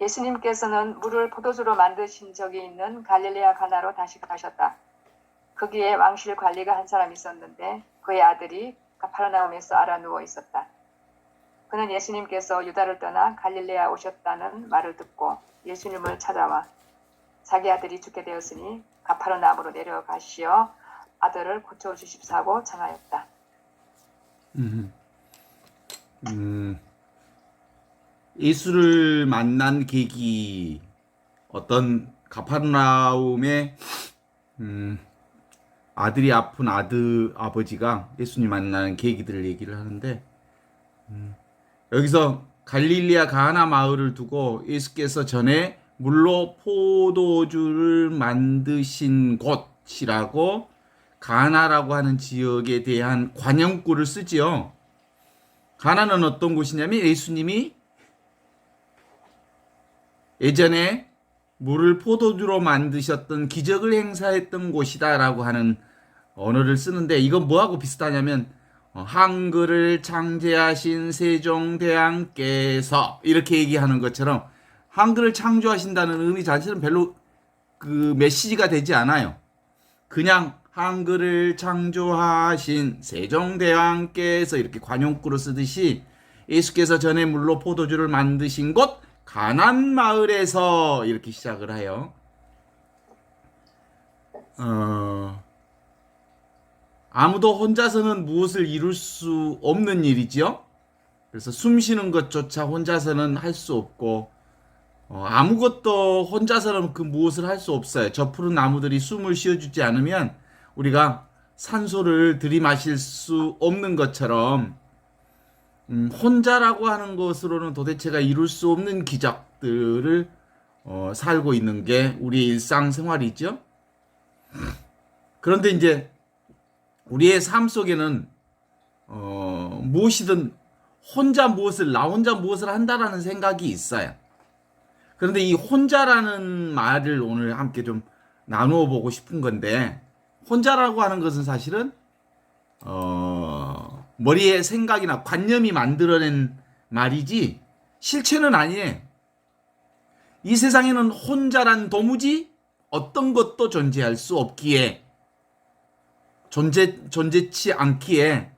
예수님께서는 물을 포도주로 만드신 적이 있는 갈릴레아 가나로 다시 가셨다. 거기에 왕실 관리가 한 사람이 있었는데 그의 아들이 가파르나움에서 앓아 누워 있었다. 그는 예수님께서 유다를 떠나 갈릴레아 오셨다는 말을 듣고 예수님을 찾아와 자기 아들이 죽게 되었으니 가파르나움으로 내려가시어 아들을 고쳐주십사고 청하였다. 예수를 만난 계기, 어떤 가파르나움의 아들이 아픈 아버지가 예수님 만나는 계기들을 얘기를 하는데, 여기서 갈릴리아 가나 마을을 두고 예수께서 전에 물로 포도주를 만드신 곳이라고 가나라고 하는 지역에 대한 관용구를 쓰지요. 가나는 어떤 곳이냐면 예수님이 예전에 물을 포도주로 만드셨던 기적을 행사했던 곳이다라고 하는 언어를 쓰는데, 이건 뭐하고 비슷하냐면 한글을 창제하신 세종대왕께서 이렇게 얘기하는 것처럼 한글을 창조하신다는 의미 자체는 별로 그 메시지가 되지 않아요. 그냥 한글을 창조하신 세종대왕께서 이렇게 관용구로 쓰듯이 예수께서 전에 물로 포도주를 만드신 곳 가난 마을에서 이렇게 시작을 해요. 아무도 혼자서는 무엇을 이룰 수 없는 일이지요. 그래서 숨 쉬는 것조차 혼자서는 할 수 없고, 아무것도 혼자서는 그 무엇을 할 수 없어요. 저 푸른 나무들이 숨을 쉬어주지 않으면 우리가 산소를 들이마실 수 없는 것처럼, 혼자라고 하는 것으로는 도대체가 이룰 수 없는 기적들을 살고 있는 게 우리의 일상생활이죠. 그런데 이제 우리의 삶 속에는 무엇이든 나 혼자 무엇을 한다라는 생각이 있어요. 그런데 이 혼자라는 말을 오늘 함께 좀 나누어 보고 싶은 건데, 혼자라고 하는 것은 사실은 머리의 생각이나 관념이 만들어낸 말이지 실체는 아니에요. 이 세상에는 혼자란 도무지 어떤 것도 존재할 수 없기에, 존재치 않기에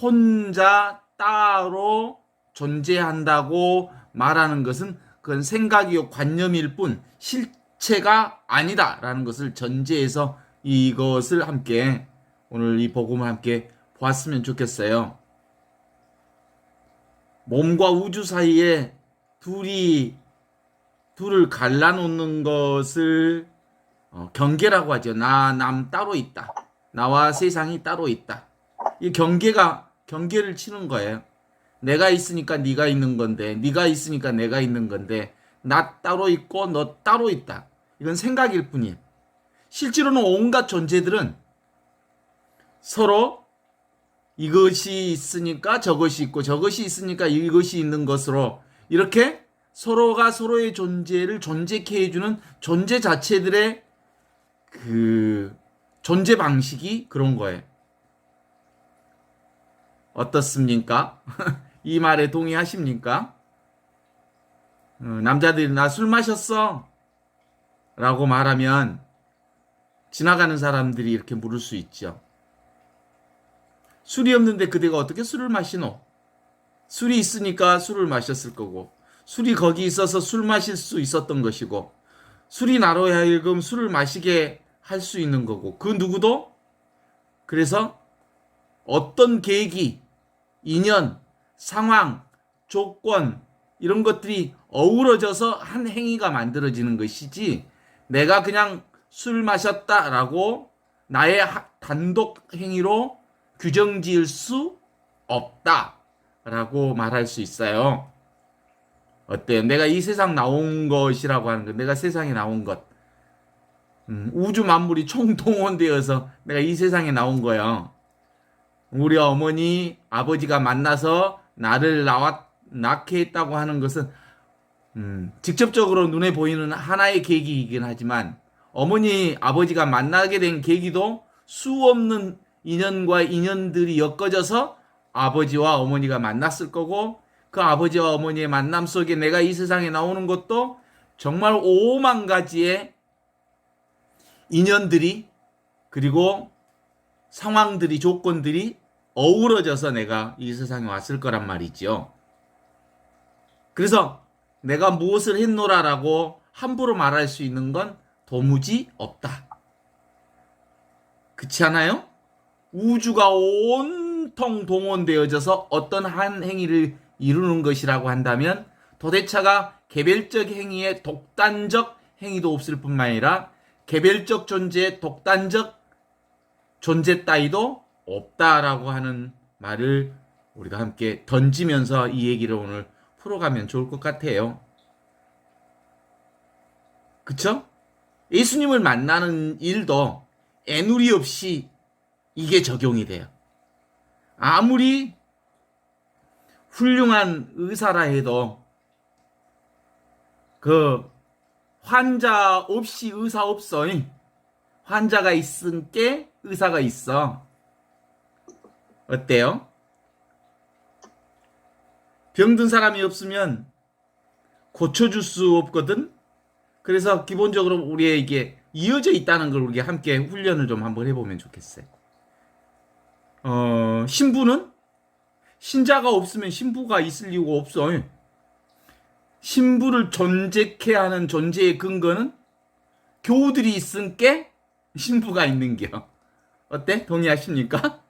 혼자 따로 존재한다고 말하는 것은 그건 생각이요 관념일 뿐 실체가 아니다라는 것을 전제해서 이것을 함께 오늘 이 복음을 함께 보았으면 좋겠어요. 몸과 우주 사이에 둘을 갈라놓는 것을 경계라고 하죠. 나, 남 따로 있다. 나와 세상이 따로 있다. 이 경계를 치는 거예요. 내가 있으니까 네가 있는 건데, 네가 있으니까 내가 있는 건데, 나 따로 있고 너 따로 있다. 이건 생각일 뿐이에요. 실제로는 온갖 존재들은 서로 이것이 있으니까 저것이 있고 저것이 있으니까 이것이 있는 것으로 이렇게 서로가 서로의 존재를 존재케 해주는 존재 자체들의 그 존재 방식이 그런 거예요. 어떻습니까? 이 말에 동의하십니까? 남자들이 나 술 마셨어 라고 말하면 지나가는 사람들이 이렇게 물을 수 있죠. 술이 없는데 그대가 어떻게 술을 마시노? 술이 있으니까 술을 마셨을 거고, 술이 거기 있어서 술 마실 수 있었던 것이고, 술이 나로 하여금 술을 마시게 할 수 있는 거고, 그 누구도 그래서 어떤 계기, 인연, 상황, 조건 이런 것들이 어우러져서 한 행위가 만들어지는 것이지, 내가 그냥 술 마셨다라고 나의 단독 행위로 규정 지을 수 없다라고 말할 수 있어요. 어때요? 내가 이 세상 나온 것이라고 하는 것, 내가 세상에 나온 것, 우주 만물이 총동원되어서 내가 이 세상에 나온 거예요. 우리 어머니, 아버지가 만나서 나를 낳게 했다고 하는 것은 직접적으로 눈에 보이는 하나의 계기이긴 하지만, 어머니, 아버지가 만나게 된 계기도 수없는 인연과 인연들이 엮어져서 아버지와 어머니가 만났을 거고, 그 아버지와 어머니의 만남 속에 내가 이 세상에 나오는 것도 정말 오만 가지의 인연들이 그리고 상황들이 조건들이 어우러져서 내가 이 세상에 왔을 거란 말이죠. 그래서 내가 무엇을 했노라라고 함부로 말할 수 있는 건 도무지 없다. 그렇지 않아요? 우주가 온통 동원되어져서 어떤 한 행위를 이루는 것이라고 한다면 도대체가 개별적 행위의 독단적 행위도 없을 뿐만 아니라 개별적 존재의 독단적 존재 따위도 없다라고 하는 말을 우리가 함께 던지면서 이 얘기를 오늘 풀어가면 좋을 것 같아요. 그쵸? 예수님을 만나는 일도 애누리 없이 이게 적용이 돼요. 아무리 훌륭한 의사라 해도 그 환자 없이 의사 없어. 환자가 있은 게 의사가 있어. 어때요? 병든 사람이 없으면 고쳐줄 수 없거든. 그래서 기본적으로 우리에게 이어져 있다는 걸 우리가 함께 훈련을 좀 한번 해보면 좋겠어요. 신부는 신자가 없으면 신부가 있을 이유가 없어. 신부를 존재케 하는 존재의 근거는 교우들이 있은 게 신부가 있는겨. 어때? 동의하십니까?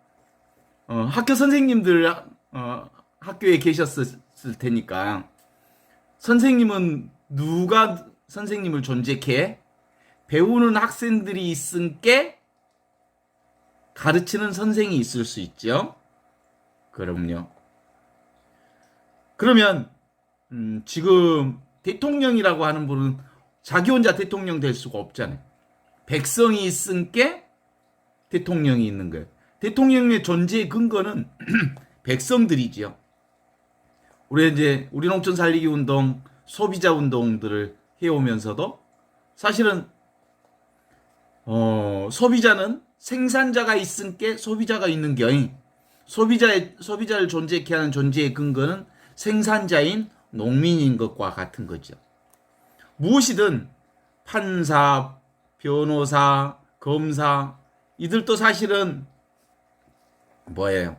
학교 선생님들 학교에 계셨을 테니까 선생님은 누가 선생님을 존재케 해? 배우는 학생들이 있은 게 가르치는 선생이 있을 수 있죠. 그럼요. 그러면 지금 대통령이라고 하는 분은 자기 혼자 대통령 될 수가 없잖아요. 백성이 있은 게 대통령이 있는 거예요. 대통령의 존재의 근거는 백성들이지요. 우리 농촌 살리기 운동, 소비자 운동들을 해오면서도 사실은 소비자는 생산자가 있은 게 소비자가 있는 게 소비자를 존재케 하는 존재의 근거는 생산자인 농민인 것과 같은 거죠. 무엇이든 판사, 변호사, 검사 이들도 사실은 뭐예요?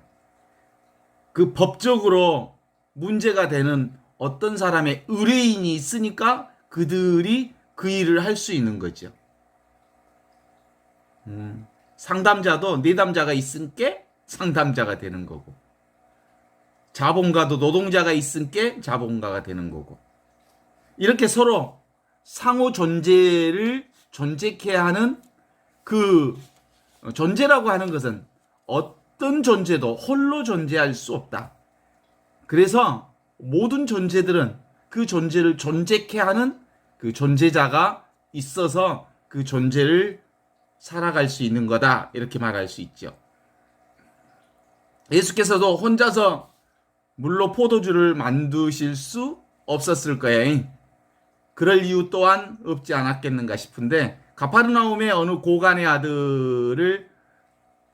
그 법적으로 문제가 되는 어떤 사람의 의뢰인이 있으니까 그들이 그 일을 할 수 있는 거죠. 상담자도 내담자가 있은 게 상담자가 되는 거고 자본가도 노동자가 있은 게 자본가가 되는 거고 이렇게 서로 상호 존재를 존재케 하는 그 존재라고 하는 것은 어떤 존재도 홀로 존재할 수 없다. 그래서 모든 존재들은 그 존재를 존재케 하는 그 존재자가 있어서 그 존재를 살아갈 수 있는 거다. 이렇게 말할 수 있죠. 예수께서도 혼자서 물로 포도주를 만드실 수 없었을 거예요. 그럴 이유 또한 없지 않았겠는가 싶은데 가파르나움의 어느 고관의 아들을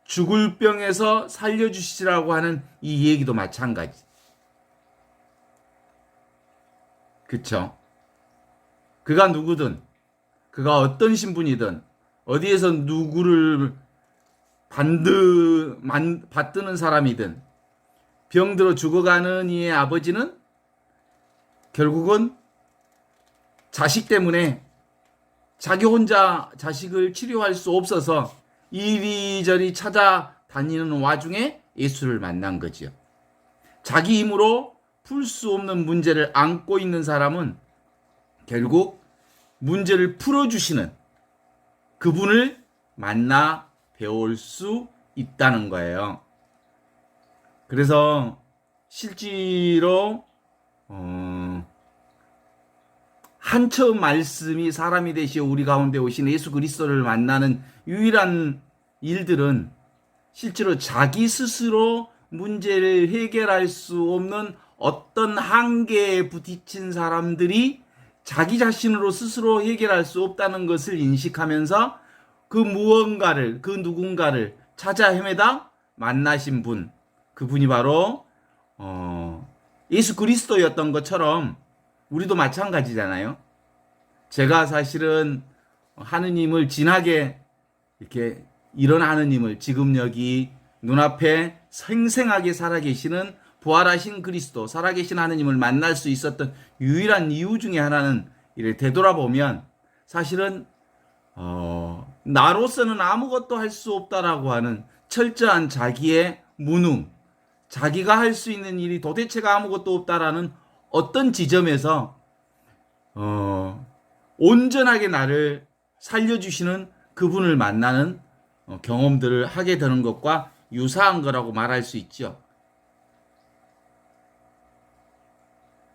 죽을 병에서 살려주시라고 하는 이 얘기도 마찬가지. 그쵸? 그가 누구든 그가 어떤 신분이든 어디에서 누구를 받드는 사람이든 병들어 죽어가는 이의 아버지는 결국은 자식 때문에 자기 혼자 자식을 치료할 수 없어서 이리저리 찾아다니는 와중에 예수를 만난 거지요. 자기 힘으로 풀 수 없는 문제를 안고 있는 사람은 결국 문제를 풀어주시는 그분을 만나 배울 수 있다는 거예요. 그래서 실제로 한처음 말씀이 사람이 되시어 우리 가운데 오신 예수 그리스도를 만나는 유일한 일들은 실제로 자기 스스로 문제를 해결할 수 없는 어떤 한계에 부딪힌 사람들이 자기 자신으로 스스로 해결할 수 없다는 것을 인식하면서 그 무언가를, 그 누군가를 찾아 헤매다 만나신 분, 그분이 바로 예수 그리스도였던 것처럼 우리도 마찬가지잖아요. 제가 사실은 하느님을 진하게 이렇게 이런 하느님을 지금 여기 눈앞에 생생하게 살아계시는 부활하신 그리스도, 살아계신 하느님을 만날 수 있었던 유일한 이유 중에 하나는 이를 되돌아보면 사실은 나로서는 아무것도 할 수 없다라고 하는 철저한 자기의 무능, 자기가 할 수 있는 일이 도대체가 아무것도 없다라는 어떤 지점에서 온전하게 나를 살려주시는 그분을 만나는 경험들을 하게 되는 것과 유사한 거라고 말할 수 있죠.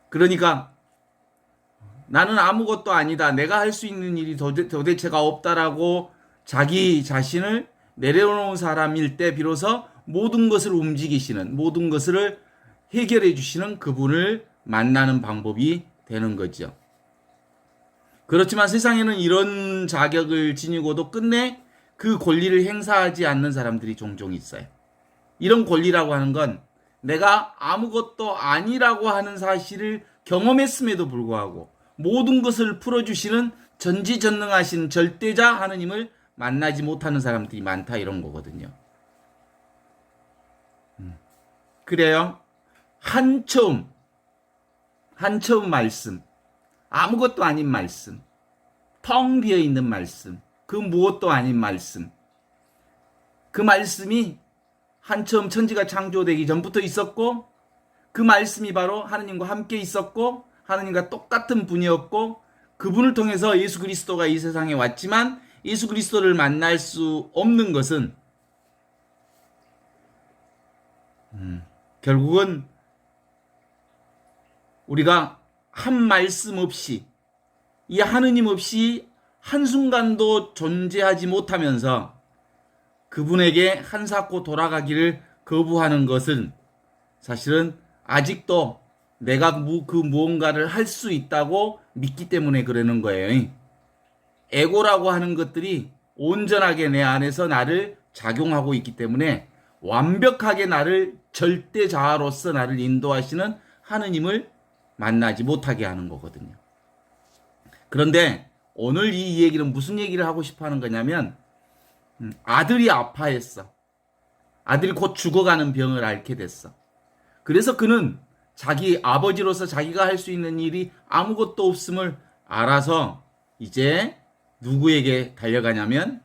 그러니까 나는 아무것도 아니다. 내가 할 수 있는 일이 도대체가 없다라고 자기 자신을 내려놓은 사람일 때 비로소 모든 것을 움직이시는, 모든 것을 해결해 주시는 그분을 만나는 방법이 되는 거죠. 그렇지만 세상에는 이런 자격을 지니고도 끝내 그 권리를 행사하지 않는 사람들이 종종 있어요. 이런 권리라고 하는 건 내가 아무것도 아니라고 하는 사실을 경험했음에도 불구하고 모든 것을 풀어주시는 전지전능하신 절대자 하느님을 만나지 못하는 사람들이 많다, 이런 거거든요. 그래요. 한처음 말씀, 아무것도 아닌 말씀, 텅 비어있는 말씀, 그 무엇도 아닌 말씀, 그 말씀이 한처음 천지가 창조되기 전부터 있었고, 그 말씀이 바로 하느님과 함께 있었고, 하느님과 똑같은 분이었고, 그분을 통해서 예수 그리스도가 이 세상에 왔지만 예수 그리스도를 만날 수 없는 것은 결국은 우리가 한 말씀 없이, 이 하느님 없이 한순간도 존재하지 못하면서 그분에게 한사코 돌아가기를 거부하는 것은 사실은 아직도 내가 그 무언가를 할 수 있다고 믿기 때문에 그러는 거예요. 에고라고 하는 것들이 온전하게 내 안에서 나를 작용하고 있기 때문에 완벽하게 나를 절대자아로서 나를 인도하시는 하느님을 만나지 못하게 하는 거거든요. 그런데 오늘 이 얘기는 무슨 얘기를 하고 싶어 하는 거냐면, 아들이 아파했어. 아들이 곧 죽어가는 병을 앓게 됐어. 그래서 그는 자기 아버지로서 자기가 할 수 있는 일이 아무것도 없음을 알아서 이제 누구에게 달려가냐면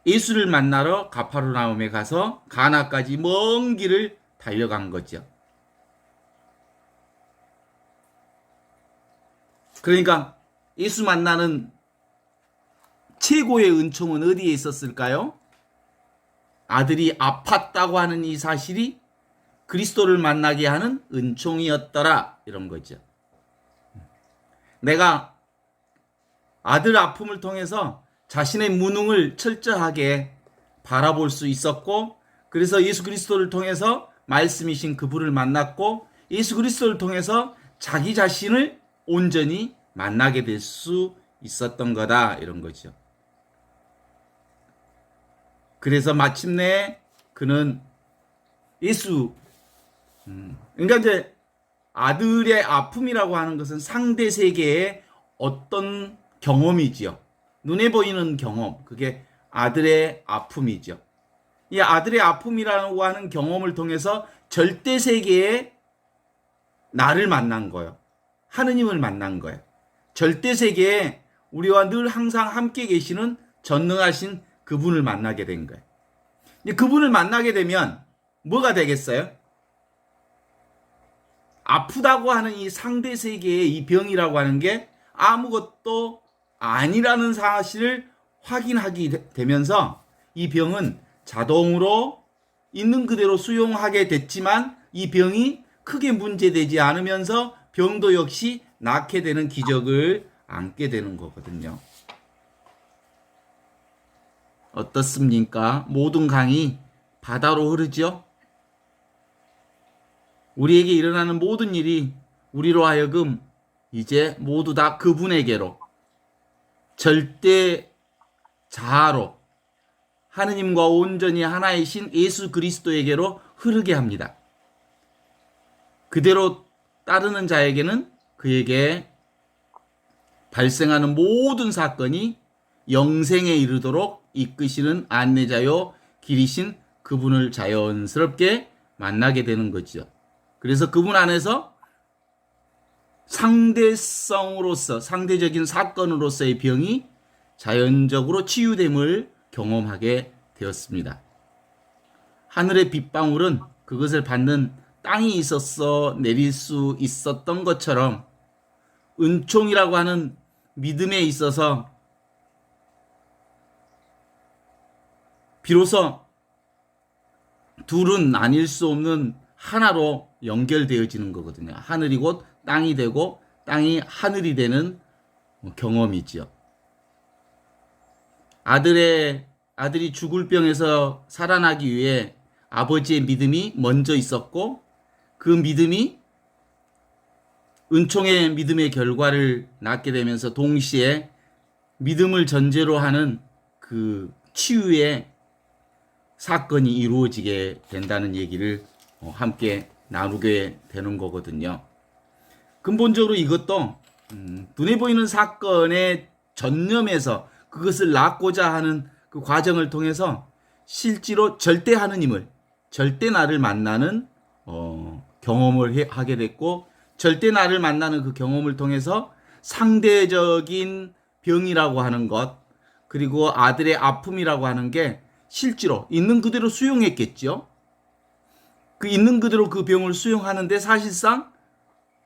예수를 만나러 가파르나움에 가서 가나까지 먼 길을 달려간 거죠. 그러니까 예수 만나는 최고의 은총은 어디에 있었을까요? 아들이 아팠다고 하는 이 사실이 그리스도를 만나게 하는 은총이었더라, 이런 거죠. 내가 아들 아픔을 통해서 자신의 무능을 철저하게 바라볼 수 있었고, 그래서 예수 그리스도를 통해서 말씀이신 그분을 만났고, 예수 그리스도를 통해서 자기 자신을 온전히 만나게 될 수 있었던 거다, 이런 거죠. 그래서 마침내 그는 그러니까 이제 아들의 아픔이라고 하는 것은 상대 세계의 어떤 경험이지요. 눈에 보이는 경험, 그게 아들의 아픔이죠. 이 아들의 아픔이라고 하는 경험을 통해서 절대 세계의 나를 만난 거예요. 하느님을 만난 거예요. 절대 세계에 우리와 늘 항상 함께 계시는 전능하신 그분을 만나게 된 거예요. 그분을 만나게 되면 뭐가 되겠어요? 아프다고 하는 이 상대 세계의 이 병이라고 하는 게 아무것도 아니라는 사실을 확인하게 되면서 이 병은 자동으로 있는 그대로 수용하게 됐지만 이 병이 크게 문제되지 않으면서 병도 역시 낫게 되는 기적을 안게 되는 거거든요. 어떻습니까? 모든 강이 바다로 흐르죠? 우리에게 일어나는 모든 일이 우리로 하여금 이제 모두 다 그분에게로, 절대 자아로, 하느님과 온전히 하나이신 예수 그리스도에게로 흐르게 합니다. 그대로 따르는 자에게는 그에게 발생하는 모든 사건이 영생에 이르도록 이끄시는 안내자요 길이신 그분을 자연스럽게 만나게 되는 거죠. 그래서 그분 안에서 상대성으로서 상대적인 사건으로서의 병이 자연적으로 치유됨을 경험하게 되었습니다. 하늘의 빗방울은 그것을 받는 땅이 있었어 내릴 수 있었던 것처럼 은총이라고 하는 믿음에 있어서 비로소 둘은 나뉠 수 없는 하나로 연결되어지는 거거든요. 하늘이 곧 땅이 되고 땅이 하늘이 되는 경험이지요. 아들이 죽을 병에서 살아나기 위해 아버지의 믿음이 먼저 있었고 그 믿음이 은총의 믿음의 결과를 낳게 되면서 동시에 믿음을 전제로 하는 그 치유의 사건이 이루어지게 된다는 얘기를 함께 나누게 되는 거거든요. 근본적으로 이것도 눈에 보이는 사건의 전념에서 그것을 낳고자 하는 그 과정을 통해서 실제로 절대 하느님을 절대 나를 만나는 경험을 하게 됐고 절대 나를 만나는 그 경험을 통해서 상대적인 병이라고 하는 것 그리고 아들의 아픔이라고 하는 게 실제로 있는 그대로 수용했겠죠. 그 있는 그대로 그 병을 수용하는데 사실상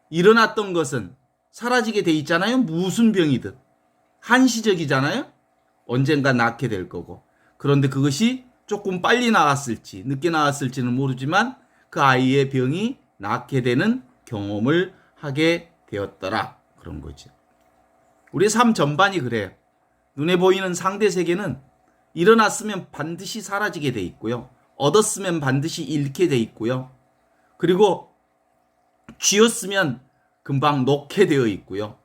일어났던 것은 사라지게 돼 있잖아요. 무슨 병이든 한시적이잖아요. 언젠가 낫게 될 거고. 그런데 그것이 조금 빨리 나았을지 늦게 나았을지는 모르지만 그 아이의 병이 낫게 되는 경험을 하게 되었더라. 그런 거죠. 우리의 삶 전반이 그래요. 눈에 보이는 상대 세계는 일어났으면 반드시 사라지게 돼 있고요. 얻었으면 반드시 잃게 돼 있고요. 그리고 쥐었으면 금방 놓게 되어 있고요.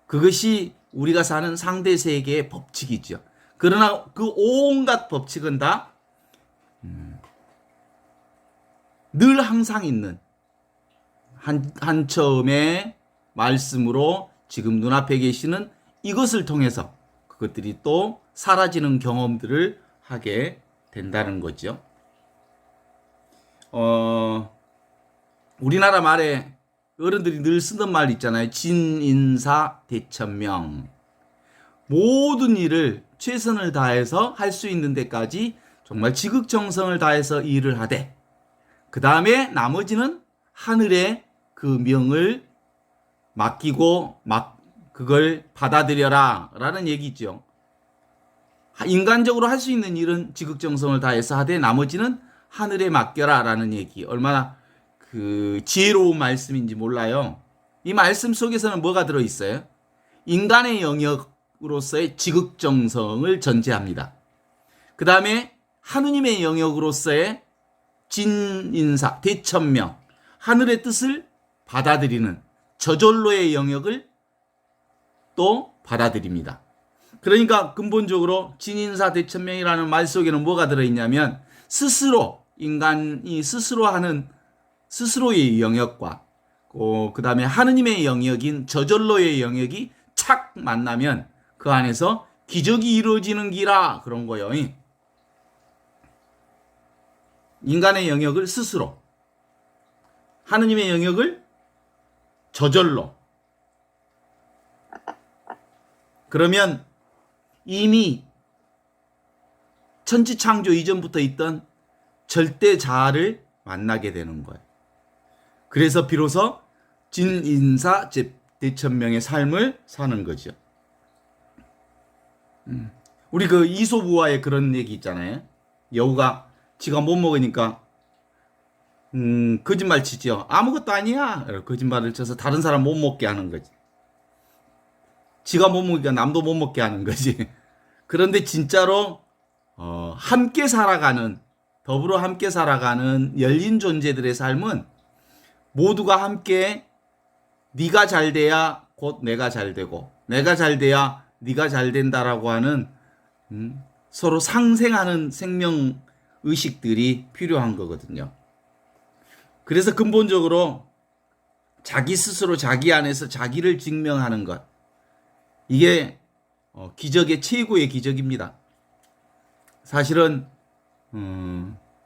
그것이 우리가 사는 상대 세계의 법칙이죠. 그러나 그 온갖 법칙은 다 늘 항상 있는 한 처음의 말씀으로 지금 눈앞에 계시는 이것을 통해서 그것들이 또 사라지는 경험들을 하게 된다는 거죠. 우리나라 말에 어른들이 늘 쓰던 말 있잖아요. 진인사 대천명. 모든 일을 최선을 다해서 할 수 있는 데까지 정말 지극정성을 다해서 일을 하되 그 다음에 나머지는 하늘의 그 명을 맡기고 그걸 받아들여라 라는 얘기죠. 인간적으로 할 수 있는 일은 지극정성을 다해서 하되 나머지는 하늘에 맡겨라 라는 얘기. 얼마나 그 지혜로운 말씀인지 몰라요. 이 말씀 속에서는 뭐가 들어있어요? 인간의 영역으로서의 지극정성을 전제합니다. 그 다음에 하느님의 영역으로서의 진인사, 대천명, 하늘의 뜻을 받아들이는 저절로의 영역을 또 받아들입니다. 그러니까 근본적으로 진인사 대천명이라는 말 속에는 뭐가 들어있냐면 스스로 인간이 스스로 하는 스스로의 영역과 그 다음에 하느님의 영역인 저절로의 영역이 착 만나면 그 안에서 기적이 이루어지는 기라 그런 거예요. 인간의 영역을 스스로 하느님의 영역을 저절로 그러면 이미 천지창조 이전부터 있던 절대자아를 만나게 되는 거예요. 그래서 비로소 진인사 대천명의 삶을 사는 거죠. 우리 그 이솝우화에 그런 얘기 있잖아요. 여우가 지가 못 먹으니까 거짓말 치죠. 아무것도 아니야. 거짓말을 쳐서 다른 사람 못 먹게 하는 거지. 지가 못 먹으니까 남도 못 먹게 하는 거지. 그런데 진짜로 함께 살아가는 더불어 함께 살아가는 열린 존재들의 삶은 모두가 함께 네가 잘 돼야 곧 내가 잘 되고 내가 잘 돼야 네가 잘 된다라고 하는 서로 상생하는 생명 의식들이 필요한 거거든요. 그래서 근본적으로 자기 스스로 자기 안에서 자기를 증명하는 것 이게 기적의 최고의 기적입니다. 사실은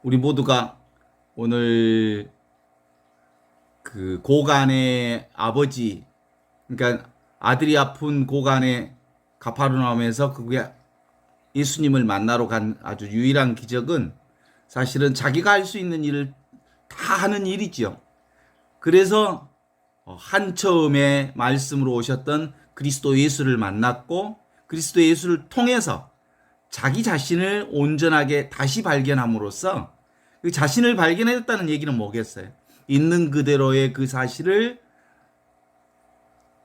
우리 모두가 오늘 그 고간의 아버지, 그러니까 아들이 아픈 고간의 가파르나움에서 그게 예수님을 만나러 간 아주 유일한 기적은 사실은 자기가 할 수 있는 일을 다 하는 일이지요. 그래서 한 처음에 말씀으로 오셨던 그리스도 예수를 만났고 그리스도 예수를 통해서 자기 자신을 온전하게 다시 발견함으로써 그 자신을 발견했다는 얘기는 뭐겠어요? 있는 그대로의 그 사실을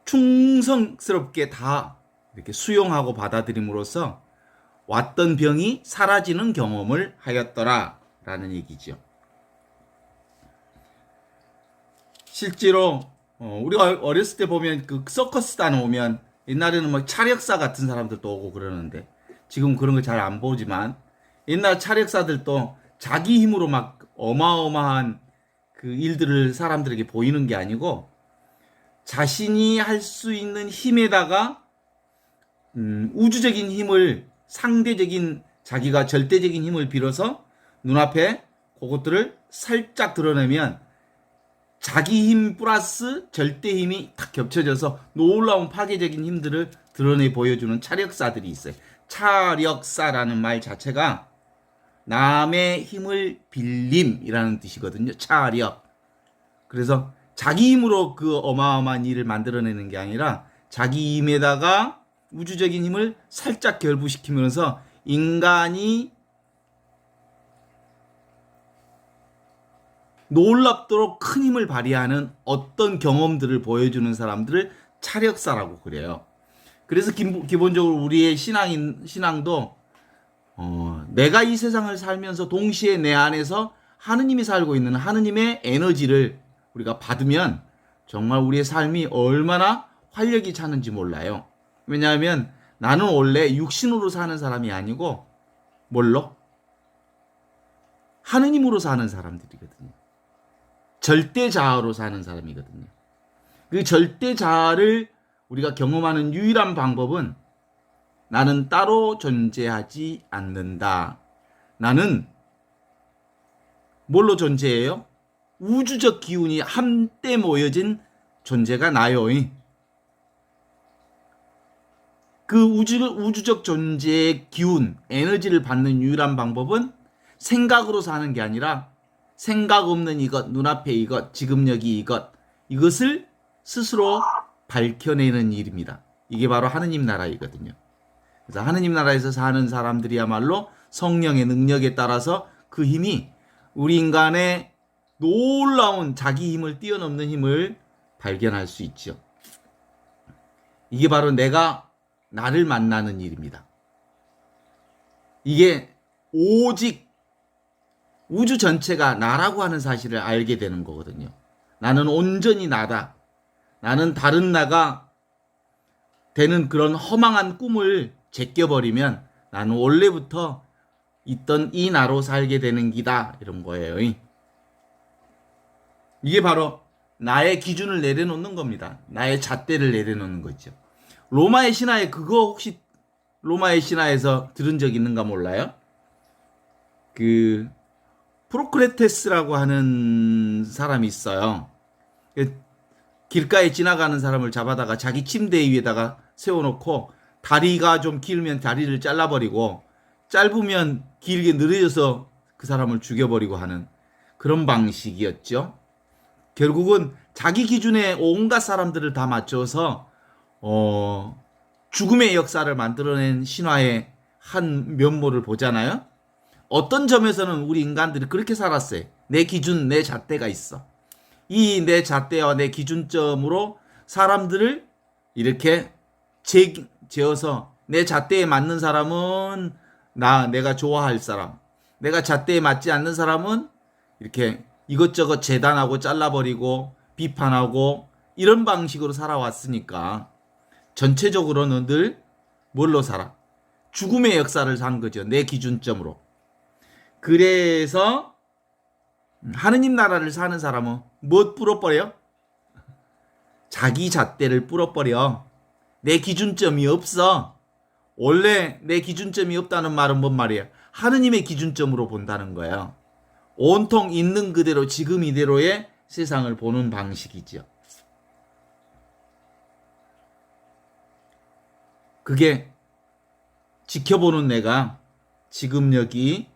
충성스럽게 다 이렇게 수용하고 받아들임으로써 왔던 병이 사라지는 경험을 하였더라라는 얘기죠. 실제로 우리가 어렸을 때 보면 그 서커스단 오면 옛날에는 막 차력사 같은 사람들도 오고 그러는데 지금 그런 거 잘 안 보지만 옛날 차력사들도 자기 힘으로 막 어마어마한 그 일들을 사람들에게 보이는 게 아니고 자신이 할 수 있는 힘에다가 우주적인 힘을 상대적인 자기가 절대적인 힘을 빌어서 눈앞에 그것들을 살짝 드러내면 자기 힘 플러스 절대 힘이 딱 겹쳐져서 놀라운 파괴적인 힘들을 드러내 보여주는 차력사들이 있어요. 차력사라는 말 자체가 남의 힘을 빌림이라는 뜻이거든요. 차력. 그래서 자기 힘으로 그 어마어마한 일을 만들어내는 게 아니라 자기 힘에다가 우주적인 힘을 살짝 결부시키면서 인간이 놀랍도록 큰 힘을 발휘하는 어떤 경험들을 보여주는 사람들을 차력사라고 그래요. 그래서 기본적으로 우리의 신앙도 내가 이 세상을 살면서 동시에 내 안에서 하느님이 살고 있는 하느님의 에너지를 우리가 받으면 정말 우리의 삶이 얼마나 활력이 차는지 몰라요. 왜냐하면 나는 원래 육신으로 사는 사람이 아니고 뭘로? 하느님으로 사는 사람들이거든요. 절대자아로 사는 사람이거든요. 그 절대자아를 우리가 경험하는 유일한 방법은 나는 따로 존재하지 않는다. 나는 뭘로 존재해요? 우주적 기운이 한때 모여진 존재가 나요. 그 우주적 존재의 기운, 에너지를 받는 유일한 방법은 생각으로 사는 게 아니라 생각 없는 이것, 눈앞에 이것, 지금 여기 이것을 스스로 밝혀내는 일입니다. 이게 바로 하느님 나라이거든요. 그래서 하느님 나라에서 사는 사람들이야말로 성령의 능력에 따라서 그 힘이 우리 인간의 놀라운 자기 힘을 뛰어넘는 힘을 발견할 수 있죠. 이게 바로 내가 나를 만나는 일입니다. 이게 오직 우주 전체가 나라고 하는 사실을 알게 되는 거거든요. 나는 온전히 나다. 나는 다른 나가 되는 그런 허망한 꿈을 제껴버리면 나는 원래부터 있던 이 나로 살게 되는 기다. 이런 거예요. 이게 바로 나의 기준을 내려놓는 겁니다. 나의 잣대를 내려놓는 거죠. 로마의 신화에 그거 혹시 로마의 신화에서 들은 적 있는가 몰라요? 그 프로크레테스라고 하는 사람이 있어요. 길가에 지나가는 사람을 잡아다가 자기 침대 위에다가 세워놓고 다리가 좀 길면 다리를 잘라버리고 짧으면 길게 늘어져서 그 사람을 죽여버리고 하는 그런 방식이었죠. 결국은 자기 기준에 온갖 사람들을 다 맞춰서 죽음의 역사를 만들어낸 신화의 한 면모를 보잖아요. 어떤 점에서는 우리 인간들이 그렇게 살았어요. 내 기준, 내 잣대가 있어. 이 내 잣대와 내 기준점으로 사람들을 이렇게 재어서 내 잣대에 맞는 사람은 내가 좋아할 사람, 내가 잣대에 맞지 않는 사람은 이렇게 이것저것 재단하고 잘라버리고 비판하고 이런 방식으로 살아왔으니까 전체적으로는 늘 뭘로 살아? 죽음의 역사를 산 거죠. 내 기준점으로. 그래서 하느님 나라를 사는 사람은 뭐 뿌려버려? 자기 잣대를 뿌려버려. 내 기준점이 없어. 원래 내 기준점이 없다는 말은 뭔 말이야? 하느님의 기준점으로 본다는 거예요. 온통 있는 그대로 지금 이대로의 세상을 보는 방식이죠. 그게 지켜보는 내가 지금 여기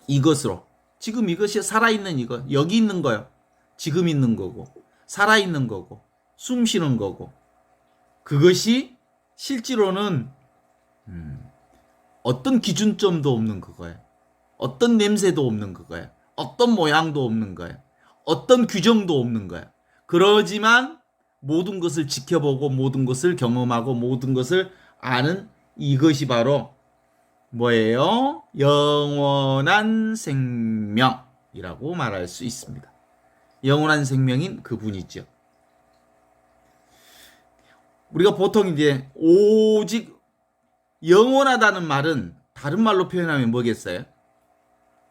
이것으로, 지금 이것이 살아있는 이것, 여기 있는 거요. 지금 있는 거고, 살아있는 거고, 숨 쉬는 거고, 그것이 실제로는 어떤 기준점도 없는 그거예요. 어떤 냄새도 없는 그거예요. 어떤 모양도 없는 거예요. 어떤 규정도 없는 거예요. 그러지만 모든 것을 지켜보고 모든 것을 경험하고 모든 것을 아는 이것이 뭐예요? 영원한 생명이라고 말할 수 있습니다. 영원한 생명인 그분이죠. 우리가 보통 이제 오직 영원하다는 말은 다른 말로 표현하면 뭐겠어요?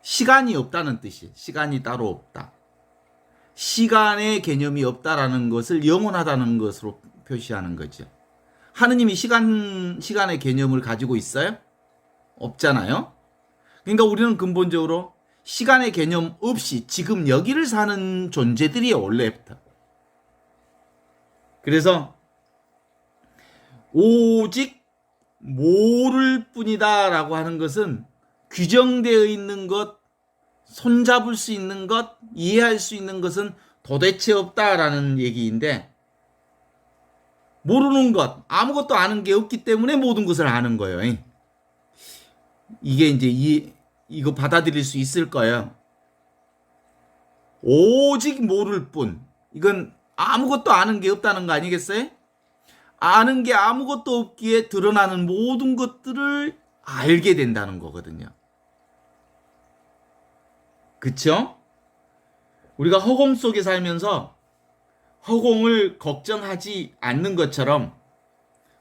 시간이 없다는 뜻이에요. 시간이 따로 없다. 시간의 개념이 없다라는 것을 영원하다는 것으로 표시하는 거죠. 하느님이 시간의 개념을 가지고 있어요? 없잖아요. 그러니까 우리는 근본적으로 시간의 개념 없이 지금 여기를 사는 존재들이에요, 원래부터. 그래서 오직 모를 뿐이다라고 하는 것은 규정되어 있는 것, 손잡을 수 있는 것, 이해할 수 있는 것은 도대체 없다라는 얘기인데, 모르는 것, 아무것도 아는 게 없기 때문에 모든 것을 아는 거예요. 이게 이제 이거 받아들일 수 있을 거예요. 오직 모를 뿐. 이건 아무것도 아는 게 없다는 거 아니겠어요? 아는 게 아무것도 없기에 드러나는 모든 것들을 알게 된다는 거거든요. 그쵸? 우리가 허공 속에 살면서 허공을 걱정하지 않는 것처럼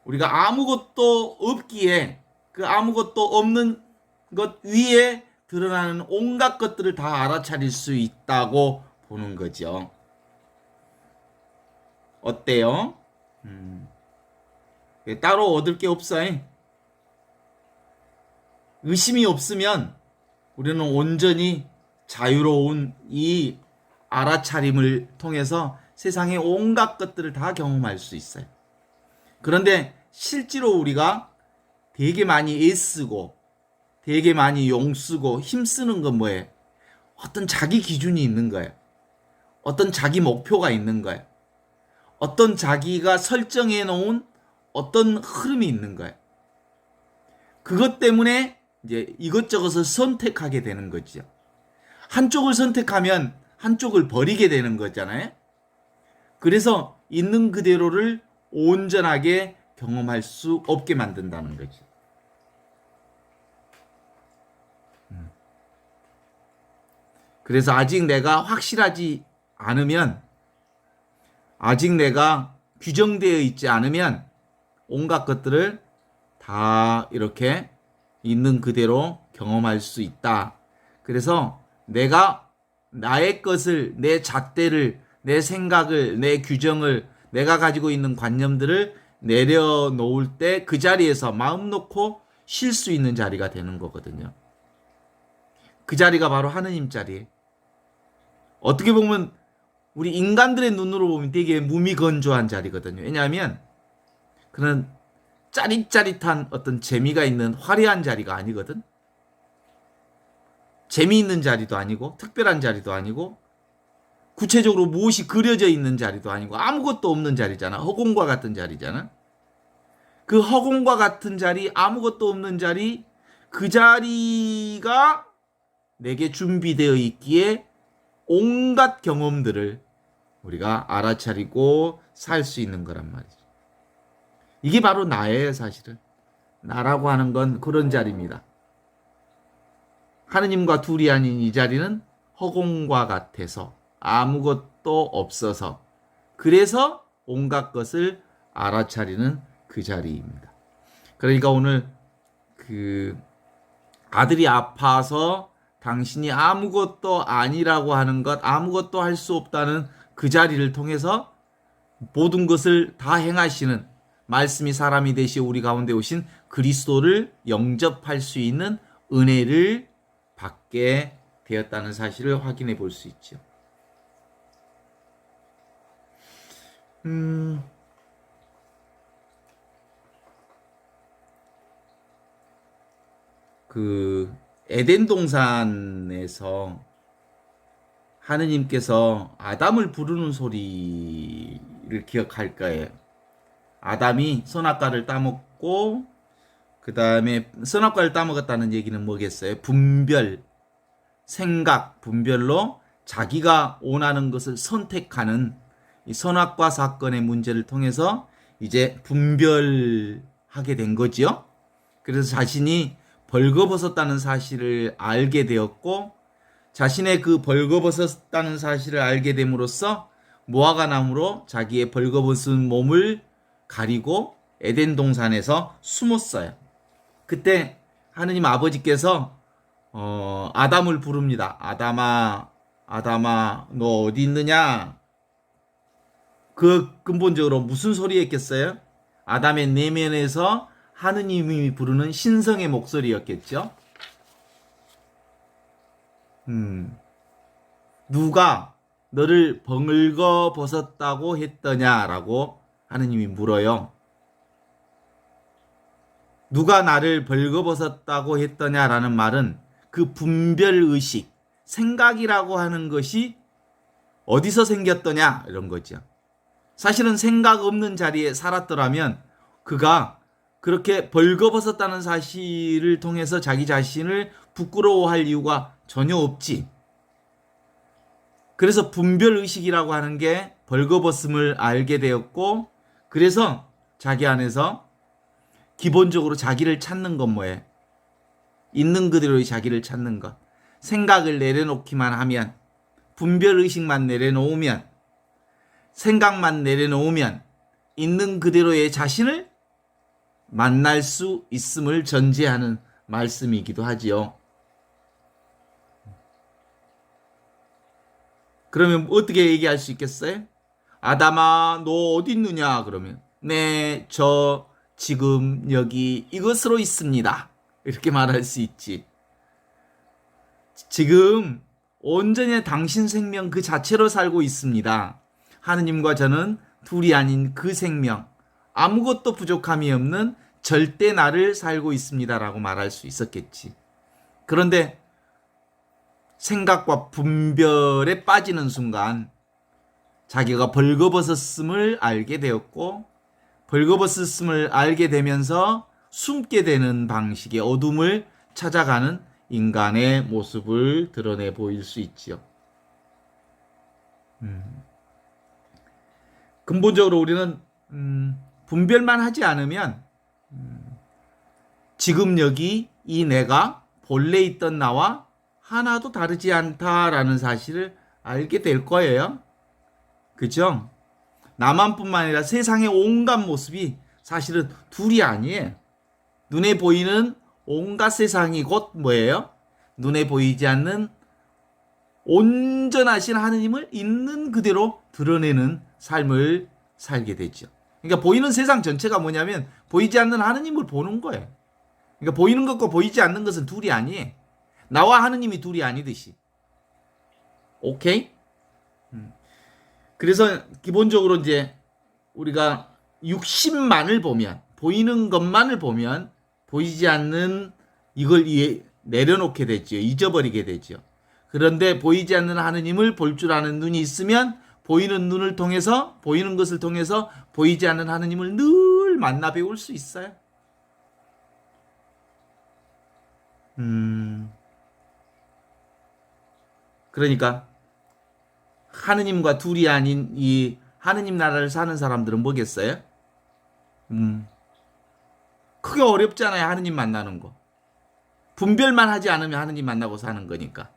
우리가 아무것도 없기에 그 아무것도 없는 것 위에 드러나는 온갖 것들을 다 알아차릴 수 있다고 보는 거죠. 어때요? 따로 얻을 게 없어요. 의심이 없으면 우리는 온전히 자유로운 이 알아차림을 통해서 세상의 온갖 것들을 다 경험할 수 있어요. 그런데 실제로 우리가 되게 많이 애쓰고 되게 많이 용쓰고 힘쓰는 건 뭐예요? 어떤 자기 기준이 있는 거예요. 어떤 자기 목표가 있는 거예요. 어떤 자기가 설정해 놓은 어떤 흐름이 있는 거예요. 그것 때문에 이제 이것저것을 선택하게 되는 거죠. 한쪽을 선택하면 한쪽을 버리게 되는 거잖아요. 그래서 있는 그대로를 온전하게 경험할 수 없게 만든다는 거죠. 그래서 아직 내가 확실하지 않으면, 아직 내가 규정되어 있지 않으면 온갖 것들을 다 이렇게 있는 그대로 경험할 수 있다. 그래서 내가 나의 것을, 내 잣대를, 내 생각을, 내 규정을, 내가 가지고 있는 관념들을 내려놓을 때 그 자리에서 마음 놓고 쉴 수 있는 자리가 되는 거거든요. 그 자리가 바로 하느님 자리예요. 어떻게 보면 우리 인간들의 눈으로 보면 되게 무미건조한 자리거든요. 왜냐하면 그런 짜릿짜릿한 어떤 재미가 있는 화려한 자리가 아니거든. 재미있는 자리도 아니고 특별한 자리도 아니고 구체적으로 무엇이 그려져 있는 자리도 아니고 아무것도 없는 자리잖아. 허공과 같은 자리잖아. 그 허공과 같은 자리, 아무것도 없는 자리, 그 자리가 내게 준비되어 있기에 온갖 경험들을 우리가 알아차리고 살 수 있는 거란 말이죠. 이게 바로 나예요, 사실은. 나라고 하는 건 그런 자리입니다. 하느님과 둘이 아닌 이 자리는 허공과 같아서 아무것도 없어서, 그래서 온갖 것을 알아차리는 그 자리입니다. 그러니까 오늘 그 아들이 아파서 당신이 아무것도 아니라고 하는 것, 아무것도 할 수 없다는 그 자리를 통해서 모든 것을 다 행하시는 말씀이 사람이 되시 우리 가운데 오신 그리스도를 영접할 수 있는 은혜를 받게 되었다는 사실을 확인해 볼 수 있죠. 그 에덴 동산에서 하느님께서 아담을 부르는 소리를 기억할 거예요. 아담이 선악과를 따먹고 그 다음에 선악과를 따먹었다는 얘기는 뭐겠어요? 분별, 생각, 분별로 자기가 원하는 것을 선택하는 이 선악과 사건의 문제를 통해서 이제 분별하게 된 거지요. 그래서 자신이 벌거벗었다는 사실을 알게 되었고 자신의 그 벌거벗었다는 사실을 알게 됨으로써 무화과 나무로 자기의 벌거벗은 몸을 가리고 에덴 동산에서 숨었어요. 그때 하느님 아버지께서 아담을 부릅니다. 아담아, 아담아, 너 어디 있느냐? 그 근본적으로 무슨 소리였겠어요? 아담의 내면에서 하느님이 부르는 신성의 목소리였겠죠. 누가 너를 벌거 벗었다고 했더냐라고 하느님이 물어요. 누가 나를 벌거 벗었다고 했더냐라는 말은 그 분별의식, 생각이라고 하는 것이 어디서 생겼더냐 이런 거죠. 사실은 생각 없는 자리에 살았더라면 그가 그렇게 벌거벗었다는 사실을 통해서 자기 자신을 부끄러워할 이유가 전혀 없지. 그래서 분별의식이라고 하는 게 벌거벗음을 알게 되었고 그래서 자기 안에서 기본적으로 자기를 찾는 건 뭐예요? 있는 그대로의 자기를 찾는 것. 생각을 내려놓기만 하면 분별의식만 내려놓으면 생각만 내려놓으면 있는 그대로의 자신을 만날 수 있음을 전제하는 말씀이기도 하지요. 그러면 어떻게 얘기할 수 있겠어요? 아담아, 너 어디 있느냐? 그러면 네, 저 지금 여기 이것으로 있습니다. 이렇게 말할 수 있지. 지금 온전히 당신 생명 그 자체로 살고 있습니다. 하느님과 저는 둘이 아닌 그 생명, 아무것도 부족함이 없는 절대 나를 살고 있습니다라고 말할 수 있었겠지. 그런데 생각과 분별에 빠지는 순간 자기가 벌거벗었음을 알게 되었고 벌거벗었음을 알게 되면서 숨게 되는 방식의 어둠을 찾아가는 인간의 모습을 드러내 보일 수 있지요. 근본적으로 우리는 분별만 하지 않으면 지금 여기 이 내가 본래 있던 나와 하나도 다르지 않다라는 사실을 알게 될 거예요. 그죠? 나만뿐만 아니라 세상의 온갖 모습이 사실은 둘이 아니에요. 눈에 보이는 온갖 세상이 곧 뭐예요? 눈에 보이지 않는 온전하신 하느님을 있는 그대로 드러내는 삶을 살게 되죠. 그러니까 보이는 세상 전체가 뭐냐면 보이지 않는 하느님을 보는 거예요. 그러니까 보이는 것과 보이지 않는 것은 둘이 아니에요. 나와 하느님이 둘이 아니듯이. 오케이? 그래서 기본적으로 이제 우리가 육신만을 보면 보이는 것만을 보면 보이지 않는 이걸 내려놓게 되죠. 잊어버리게 되죠. 그런데 보이지 않는 하느님을 볼 줄 아는 눈이 있으면 보이는 눈을 통해서 보이는 것을 통해서 보이지 않는 하느님을 늘 만나 배울 수 있어요. 그러니까 하느님과 둘이 아닌 이 하느님 나라를 사는 사람들은 뭐겠어요? 크게 어렵잖아요. 하느님 만나는 거. 분별만 하지 않으면 하느님 만나고 사는 거니까.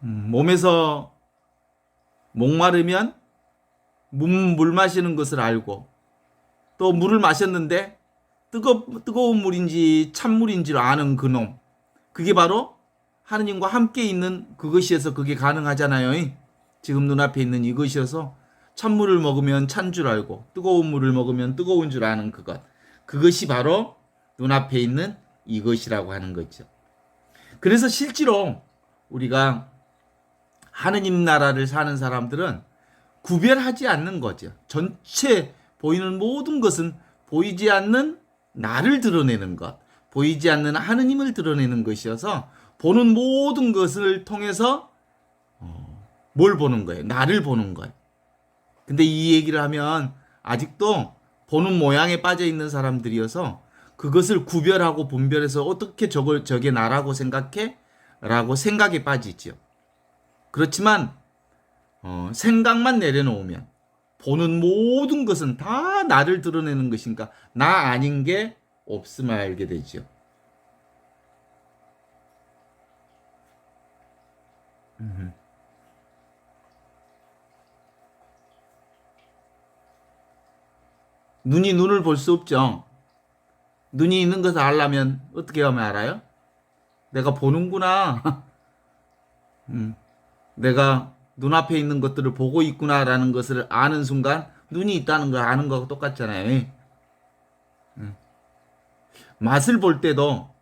몸에서 목마르면 물 마시는 것을 알고 또 물을 마셨는데 뜨거운 물인지 찬물인지를 아는 그놈. 그게 바로 하느님과 함께 있는 그것이어서 그게 가능하잖아요. 지금 눈앞에 있는 이것이어서 찬물을 먹으면 찬 줄 알고 뜨거운 물을 먹으면 뜨거운 줄 아는 그것. 그것이 바로 눈앞에 있는 이것이라고 하는 거죠. 그래서 실제로 우리가 하느님 나라를 사는 사람들은 구별하지 않는 거죠. 전체 보이는 모든 것은 보이지 않는 나를 드러내는 것, 보이지 않는 하느님을 드러내는 것이어서 보는 모든 것을 통해서 뭘 보는 거예요? 나를 보는 거예요. 근데 이 얘기를 하면 아직도 보는 모양에 빠져 있는 사람들이어서 그것을 구별하고 분별해서 어떻게 저게 나라고 생각해? 라고 생각에 빠지죠. 그렇지만 생각만 내려놓으면 보는 모든 것은 다 나를 드러내는 것인가? 나 아닌 게 없음을 알게 되죠. 눈이 눈을 볼 수 없죠. 눈이 있는 것을 알려면 어떻게 하면 알아요? 내가 보는구나. 내가 눈앞에 있는 것들을 보고 있구나라는 것을 아는 순간 눈이 있다는 걸 아는 거하고 똑같잖아요. 맛을 볼 때도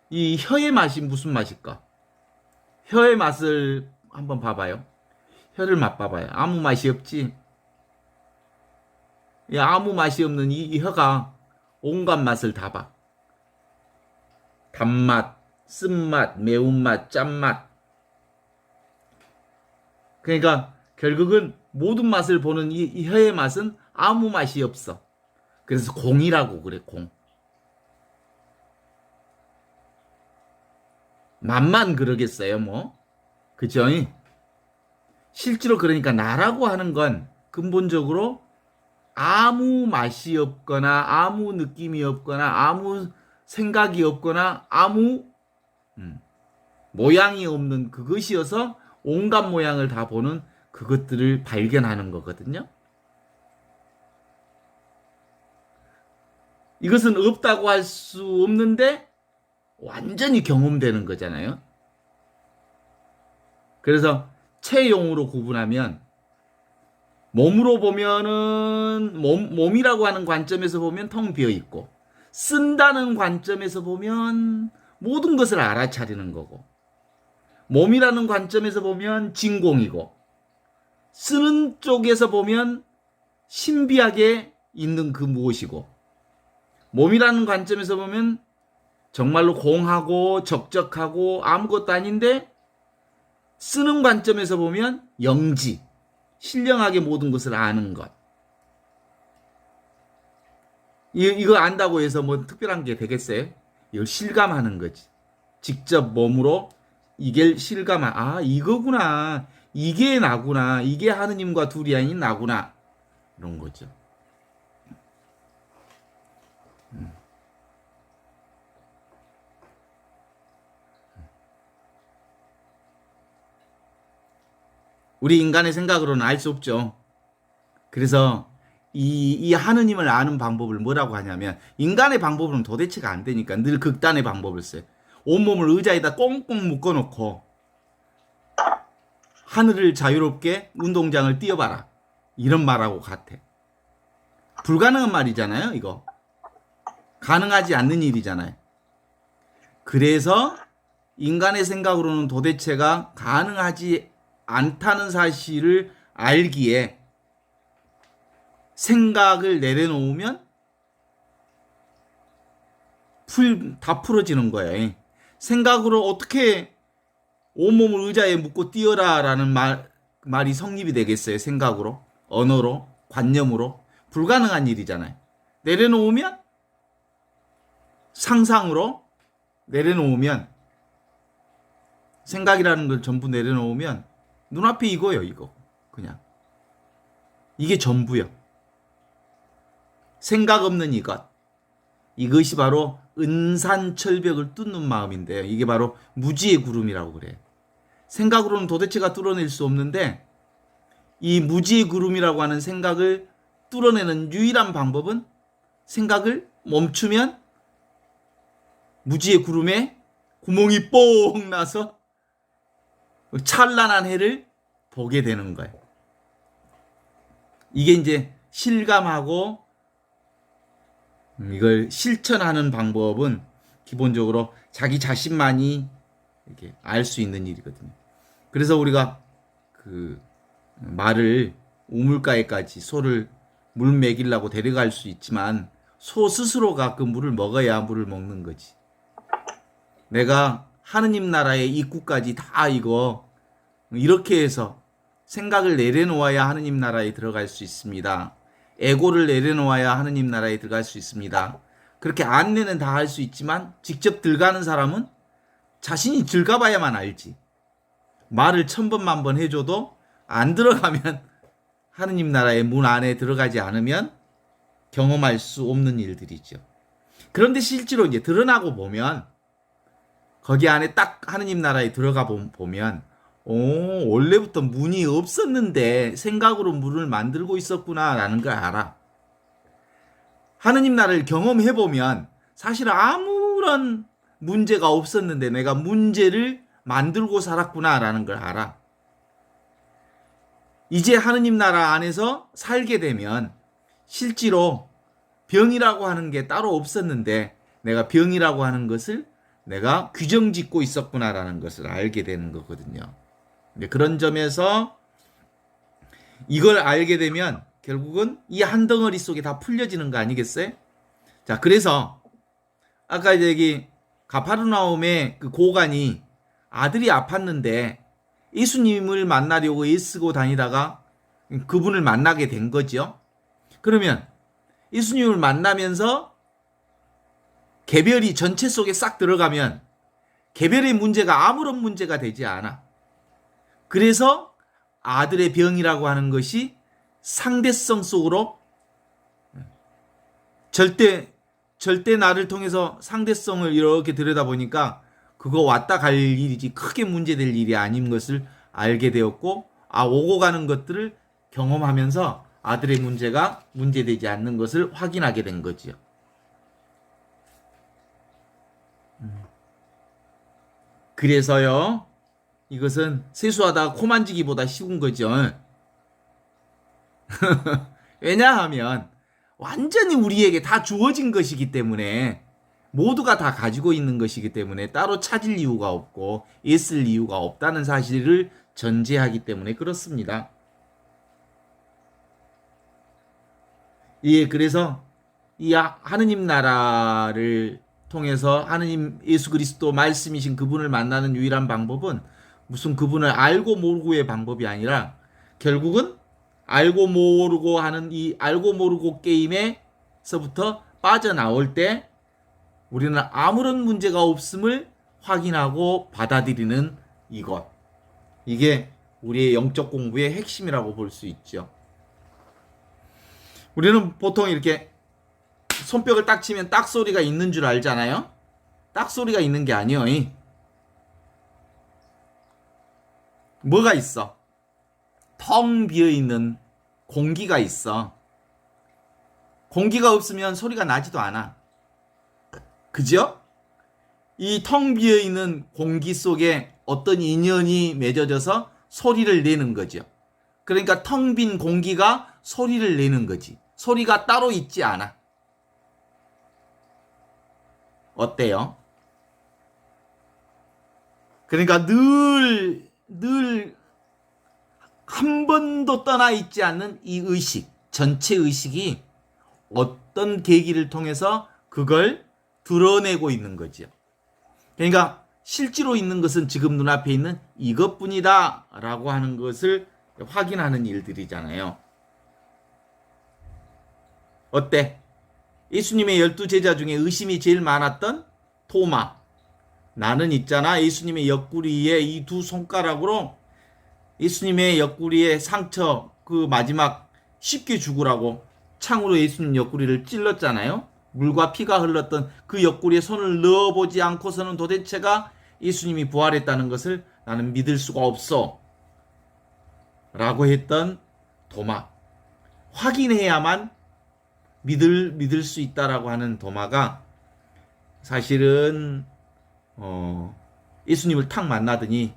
이 혀의 맛이 무슨 맛일까? 혀의 맛을 한번 봐봐요. 혀를 맛봐봐요. 아무 맛이 없지. 아무 맛이 없는 이 혀가 온갖 맛을 다 봐. 단맛, 쓴맛, 매운맛, 짠맛. 그러니까 결국은 모든 맛을 보는 이 혀의 맛은 아무 맛이 없어. 그래서 공이라고 그래, 공. 맛만 그러겠어요, 뭐. 그죠? 실제로 그러니까 나라고 하는 건 근본적으로 아무 맛이 없거나 아무 느낌이 없거나 아무 생각이 없거나 아무 모양이 없는 그것이어서 온갖 모양을 다 보는 그것들을 발견하는 거거든요. 이것은 없다고 할 수 없는데 완전히 경험되는 거잖아요. 그래서 체용으로 구분하면 몸으로 보면은 몸이라고 하는 관점에서 보면 텅 비어 있고 쓴다는 관점에서 보면 모든 것을 알아차리는 거고 몸이라는 관점에서 보면 진공이고 쓰는 쪽에서 보면 신비하게 있는 그 무엇이고 몸이라는 관점에서 보면 정말로 공하고 적적하고 아무것도 아닌데 쓰는 관점에서 보면 영지 신령하게 모든 것을 아는 것. 이거 안다고 해서 뭐 특별한 게 되겠어요? 이걸 실감하는 거지. 직접 몸으로 이게 이거구나. 이게 나구나. 이게 하느님과 둘이 아닌 나구나. 이런 거죠. 우리 인간의 생각으로는 알 수 없죠. 그래서 이 하느님을 아는 방법을 뭐라고 하냐면 인간의 방법은 도대체가 안 되니까 늘 극단의 방법을 써요. 온몸을 의자에다 꽁꽁 묶어놓고 하늘을 자유롭게 운동장을 뛰어봐라. 이런 말하고 같아. 불가능한 말이잖아요, 이거. 가능하지 않는 일이잖아요. 그래서 인간의 생각으로는 도대체가 가능하지 않다는 사실을 알기에 생각을 내려놓으면 다 풀어지는 거예요. 생각으로 어떻게 온몸을 의자에 묶고 뛰어라라는 말이 성립이 되겠어요? 생각으로, 언어로, 관념으로. 불가능한 일이잖아요. 내려놓으면 상상으로 내려놓으면 생각이라는 걸 전부 내려놓으면 눈앞에 이거예요, 이거. 그냥. 이게 전부요. 생각 없는 이것. 이것이 바로 은산철벽을 뚫는 마음인데요. 이게 바로 무지의 구름이라고 그래요. 생각으로는 도대체가 뚫어낼 수 없는데 이 무지의 구름이라고 하는 생각을 뚫어내는 유일한 방법은 생각을 멈추면 무지의 구름에 구멍이 뽕 나서 찬란한 해를 보게 되는 거예요. 이게 이제 실감하고 이걸 실천하는 방법은 기본적으로 자기 자신만이 이렇게 알 수 있는 일이거든요. 그래서 우리가 그 말을 우물가에까지 소를 물 먹이려고 데려갈 수 있지만 소 스스로가 그 물을 먹어야 물을 먹는 거지. 내가 하느님 나라의 입구까지 다 이거 이렇게 해서 생각을 내려놓아야 하느님 나라에 들어갈 수 있습니다. 에고를 내려놓아야 하느님 나라에 들어갈 수 있습니다. 그렇게 안내는 다 할 수 있지만 직접 들어가는 사람은 자신이 들어가봐야만 알지. 말을 1000번 1000번 해줘도 안 들어가면 하느님 나라의 문 안에 들어가지 않으면 경험할 수 없는 일들이죠. 그런데 실제로 이제 드러나고 보면 거기 안에 딱 하느님 나라에 들어가 보면 원래부터 문이 없었는데 생각으로 문을 만들고 있었구나라는 걸 알아. 하느님 나라를 경험해 보면 사실 아무런 문제가 없었는데 내가 문제를 만들고 살았구나라는 걸 알아. 이제 하느님 나라 안에서 살게 되면 실제로 병이라고 하는 게 따로 없었는데 내가 병이라고 하는 것을 내가 규정 짓고 있었구나라는 것을 알게 되는 거거든요. 그런 점에서 이걸 알게 되면 결국은 이 한 덩어리 속에 다 풀려지는 거 아니겠어요? 자, 그래서 아까 여기 가파르나움의 그 고관이 아들이 아팠는데 예수님을 만나려고 애쓰고 다니다가 그분을 만나게 된 거죠. 그러면 예수님을 만나면서 개별이 전체 속에 싹 들어가면 개별의 문제가 아무런 문제가 되지 않아. 그래서 아들의 병이라고 하는 것이 상대성 속으로 절대 나를 통해서 상대성을 이렇게 들여다보니까 그거 왔다 갈 일이지 크게 문제될 일이 아닌 것을 알게 되었고 오고 가는 것들을 경험하면서 아들의 문제가 문제되지 않는 것을 확인하게 된 거지요. 그래서요 이것은 세수하다가 코 만지기보다 쉬운 거죠. 왜냐하면 완전히 우리에게 다 주어진 것이기 때문에 모두가 다 가지고 있는 것이기 때문에 따로 찾을 이유가 없고 애쓸 이유가 없다는 사실을 전제하기 때문에 그렇습니다. 예, 그래서 이 하느님 나라를 통해서 하느님 예수 그리스도 말씀이신 그분을 만나는 유일한 방법은 무슨 그분을 알고 모르고의 방법이 아니라 결국은 알고 모르고 하는 이 알고 모르고 게임에서부터 빠져나올 때 우리는 아무런 문제가 없음을 확인하고 받아들이는 이것. 이게 우리의 영적 공부의 핵심이라고 볼 수 있죠. 우리는 보통 이렇게 손뼉을 딱 치면 딱 소리가 있는 줄 알잖아요. 딱 소리가 있는 게 아니에요. 뭐가 있어? 텅 비어있는 공기가 있어. 공기가 없으면 소리가 나지도 않아. 그죠? 이 텅 비어있는 공기 속에 어떤 인연이 맺어져서 소리를 내는 거죠. 그러니까 텅 빈 공기가 소리를 내는 거지. 소리가 따로 있지 않아. 어때요? 그러니까 늘 한 번도 떠나 있지 않는 이 의식, 전체 의식이 어떤 계기를 통해서 그걸 드러내고 있는 거죠. 그러니까 실제로 있는 것은 지금 눈앞에 있는 이것뿐이다 라고 하는 것을 확인하는 일들이잖아요. 어때? 예수님의 12제자 중에 의심이 제일 많았던 토마. 나는 있잖아 예수님의 옆구리에 이 두 손가락으로 예수님의 옆구리에 상처 그 마지막 쉽게 죽으라고 창으로 예수님 옆구리를 찔렀잖아요. 물과 피가 흘렀던 그 옆구리에 손을 넣어보지 않고서는 도대체가 예수님이 부활했다는 것을 나는 믿을 수가 없어 라고 했던 도마. 확인해야만 믿을 수 있다라고 하는 도마가 사실은 예수님을 탁 만나더니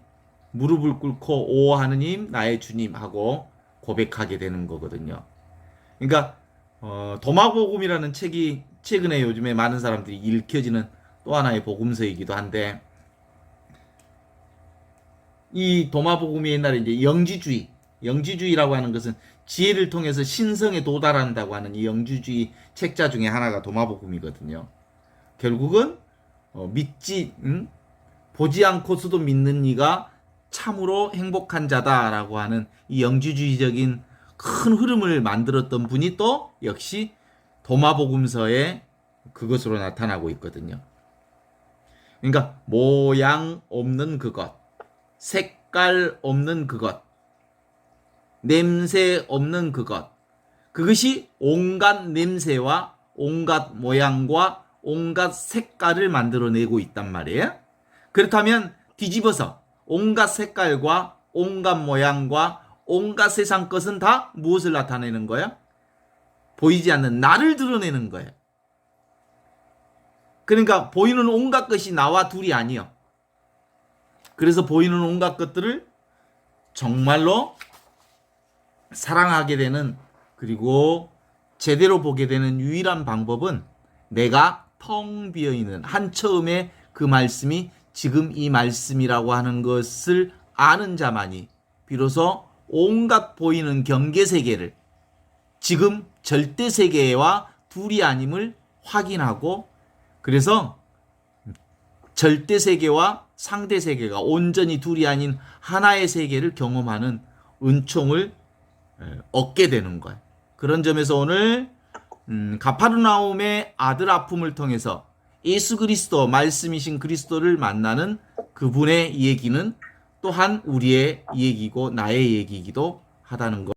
무릎을 꿇고 오 하느님 나의 주님 하고 고백하게 되는 거거든요. 그러니까 도마복음이라는 책이 최근에 요즘에 많은 사람들이 읽혀지는 또 하나의 복음서이기도 한데, 이 도마복음이 옛날에 이제 영지주의라고 하는 것은 지혜를 통해서 신성에 도달한다고 하는 이 영지주의 책자 중에 하나가 도마복음이거든요. 결국은 보지 않고서도 믿는 이가 참으로 행복한 자다라고 하는 이 영지주의적인 큰 흐름을 만들었던 분이 또 역시 도마복음서에 그것으로 나타나고 있거든요. 그러니까 모양 없는 그것, 색깔 없는 그것, 냄새 없는 그것, 그것이 온갖 냄새와 온갖 모양과 온갖 색깔을 만들어내고 있단 말이에요. 그렇다면 뒤집어서 온갖 색깔과 온갖 모양과 온갖 세상 것은 다 무엇을 나타내는 거야? 보이지 않는 나를 드러내는 거예요. 그러니까 보이는 온갖 것이 나와 둘이 아니요. 그래서 보이는 온갖 것들을 정말로 사랑하게 되는, 그리고 제대로 보게 되는 유일한 방법은 내가 텅 비어있는, 한 처음에 그 말씀이 지금 이 말씀이라고 하는 것을 아는 자만이 비로소 온갖 보이는 경계세계를 지금 절대세계와 둘이 아님을 확인하고, 그래서 절대세계와 상대세계가 온전히 둘이 아닌 하나의 세계를 경험하는 은총을 얻게 되는 거예요. 그런 점에서 오늘 가파르나움의 아들 아픔을 통해서 예수 그리스도, 말씀이신 그리스도를 만나는 그분의 얘기는 또한 우리의 얘기고 나의 얘기이기도 하다는 것.